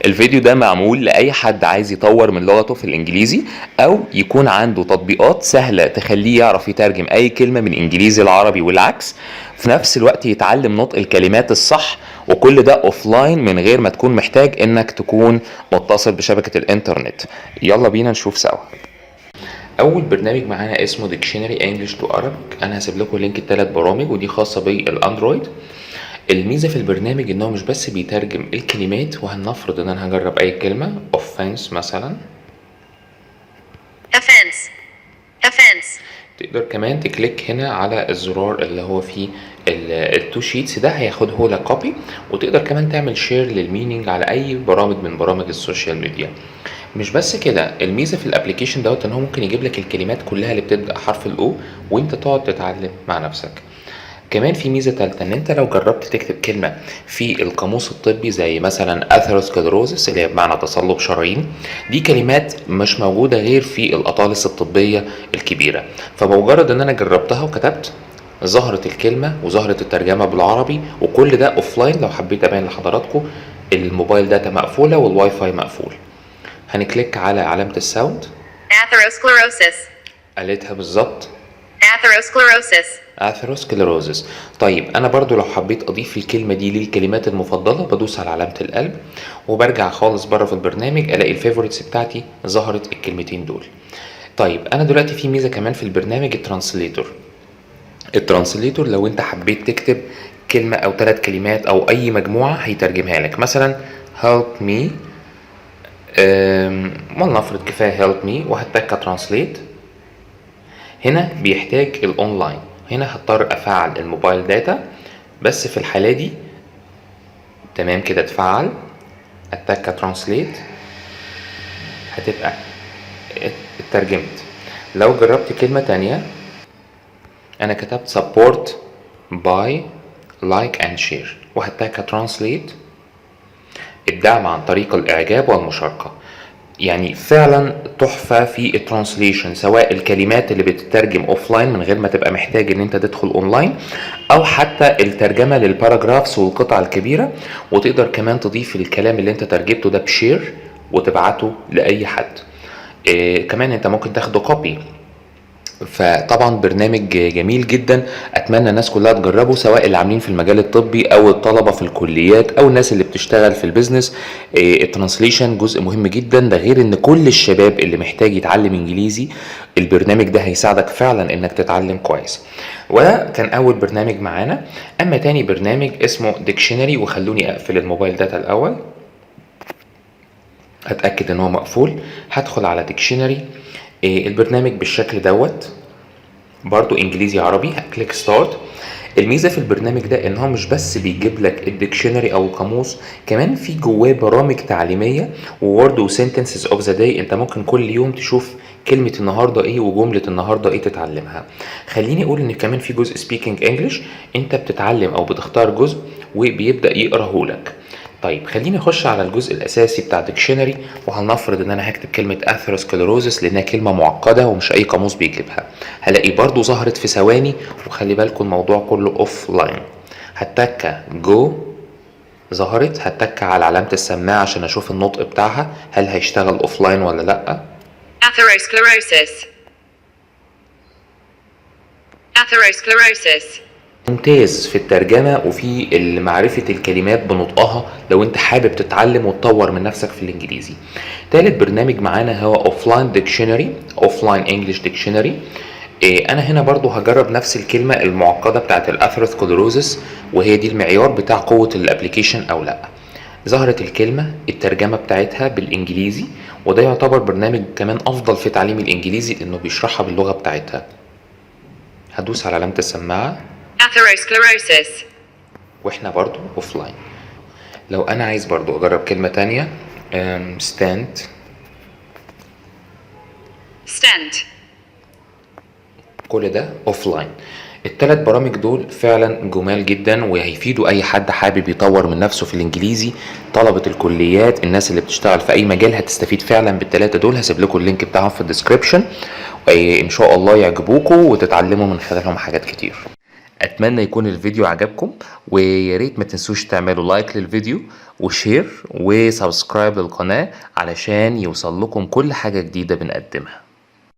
الفيديو ده معمول لأي حد عايز يطور من لغته في الإنجليزي، أو يكون عنده تطبيقات سهلة تخليه يعرف يترجم أي كلمة من إنجليزي لعربي والعكس، في نفس الوقت يتعلم نطق الكلمات الصح، وكل ده أوفلاين من غير ما تكون محتاج إنك تكون متصل بشبكة الإنترنت. يلا بينا نشوف سوا. اول برنامج معانا اسمه ديكشنري انجلش تو Arabic. انا هسيب لكم لينك الثلاث برامج ودي خاصه بالاندرويد. الميزه في البرنامج ان هو مش بس بيترجم الكلمات، وهنفرض ان انا هجرب اي كلمه offense مثلا. offense offense تقدر كمان تكليك هنا على الزرار اللي هو فيه التو شيتس ده، هياخده لك كوبي، وتقدر كمان تعمل شير للمينينج على اي برامج من برامج السوشيال ميديا. مش بس كده، الميزه في الابلكيشن دوت ان هو ممكن يجيب لك الكلمات كلها اللي بتبدا حرف الاو وانت تقعد تتعلم مع نفسك. كمان في ميزه ثالثه، ان انت لو جربت تكتب كلمه في القاموس الطبي زي مثلا اثيروسكلروزس اللي هي بمعنى تصلب شرايين، دي كلمات مش موجوده غير في الاطالس الطبيه الكبيره، فبمجرد ان انا جربتها وكتبت ظهرت الكلمه وظهرت الترجمه بالعربي، وكل ده اوفلاين. لو حبيت ابين لحضراتكم، الموبايل داتا مقفوله والواي فاي مقفول. هنكليك على علامه الساوند. atherosclerosis قالتها بالظبط، atherosclerosis. طيب انا برضو لو حبيت اضيف الكلمه دي للكلمات المفضله بدوس على علامه القلب، وبرجع خالص بره في البرنامج الاقي الفيفوريتس بتاعتي ظهرت الكلمتين دول. طيب انا دلوقتي في ميزه كمان في البرنامج، الترانسليتور لو انت حبيت تكتب كلمه او 3 كلمات او اي مجموعه هيترجمها لك. مثلا help me، ولنفرض كفايه help me، وهتك ترانسليت. هنا بيحتاج الاونلاين، هنا هضطر افعل الموبايل داتا، بس في الحالة دي تمام كده اتفعل اتك ترانسليت، هتبقى اترجمت. لو جربت كلمة تانية، انا كتبت support by like and share وهتك ترانسليت، الدعم عن طريق الاعجاب والمشاركة. يعني فعلا تحفة في الترانسليشن، سواء الكلمات اللي بتترجم اوفلاين من غير ما تبقى محتاج ان انت تدخل اونلاين، او حتى الترجمة للباراجرافز والقطع الكبيرة. وتقدر كمان تضيف الكلام اللي انت ترجمته ده بشير وتبعته لاي حد. كمان انت ممكن تاخده كوبي. فطبعا برنامج جميل جدا، اتمنى الناس كلها تجربه، سواء اللي عاملين في المجال الطبي او الطلبه في الكليات او الناس اللي بتشتغل في البيزنس. الترانسليشن جزء مهم جدا، ده غير ان كل الشباب اللي محتاج يتعلم انجليزي البرنامج ده هيساعدك فعلا انك تتعلم كويس. وده كان اول برنامج معانا. اما تاني برنامج اسمه ديكشنري، وخلوني اقفل الموبايل داتا الاول، اتاكد ان هو مقفول. هدخل على ديكشنري. البرنامج بالشكل دوت، برضو انجليزي عربي. هكليك ستارت. الميزه في البرنامج ده ان هو مش بس بيجيب لك الديكشنري او القاموس، كمان في جواه برامج تعليميه وورد وسنتنسز اوف ذا داي. انت ممكن كل يوم تشوف كلمه النهارده ايه وجمله النهارده ايه تتعلمها. خليني اقول ان كمان في جزء سبيكينج انجلش، انت بتتعلم او بتختار جزء وبيبدا يقراه لك. طيب خليني اخش على الجزء الاساسي بتاع ديكشنري، وهنفرض ان انا هكتب كلمه اثيروسكلروزس لانها كلمه معقده ومش اي قاموس بيجيبها. هلاقي برضو ظهرت في ثواني، وخلي بالكم الموضوع كله اوف لاين. هتك جو، ظهرت. هتك على علامه السماعه عشان اشوف النطق بتاعها هل هيشتغل اوف لاين ولا لا. atherosclerosis atherosclerosis ممتاز في الترجمة وفي معرفة الكلمات بنطقها لو انت حابب تتعلم وتطور من نفسك في الانجليزي. تالت برنامج معانا هو اوفلاين ديكشنري، اوفلاين انجلش ديكشنري. انا هنا برضو هجرب نفس الكلمة المعقدة بتاعت الاثيروسكلروزس، وهي دي المعيار بتاع قوة الابليكيشن او لا. ظهرت الكلمة، الترجمة بتاعتها بالانجليزي، وده يعتبر برنامج كمان افضل في تعليم الانجليزي لانه بيشرحها باللغة بتاعتها. هدوس على علامة السماعة atherosclerosis واحنا برضو اوفلاين. لو انا عايز برضو اجرب كلمة تانية، stand stent كل ده اوفلاين. الثلاث برامج دول فعلا جمال جدا وهيفيدوا اي حد حابب يطور من نفسه في الانجليزي. طلبة الكليات، الناس اللي بتشتغل في اي مجال هتستفيد فعلا بالثلاثة دول. هسيب لكم اللينك بتاعهم في الديسكريبشن، ان شاء الله يعجبوكم وتتعلموا من خلالهم حاجات كتير. اتمنى يكون الفيديو عجبكم، وياريت ما تنسوش تعملوا لايك للفيديو وشير وسبسكرايب للقناة علشان يوصل لكم كل حاجة جديدة بنقدمها.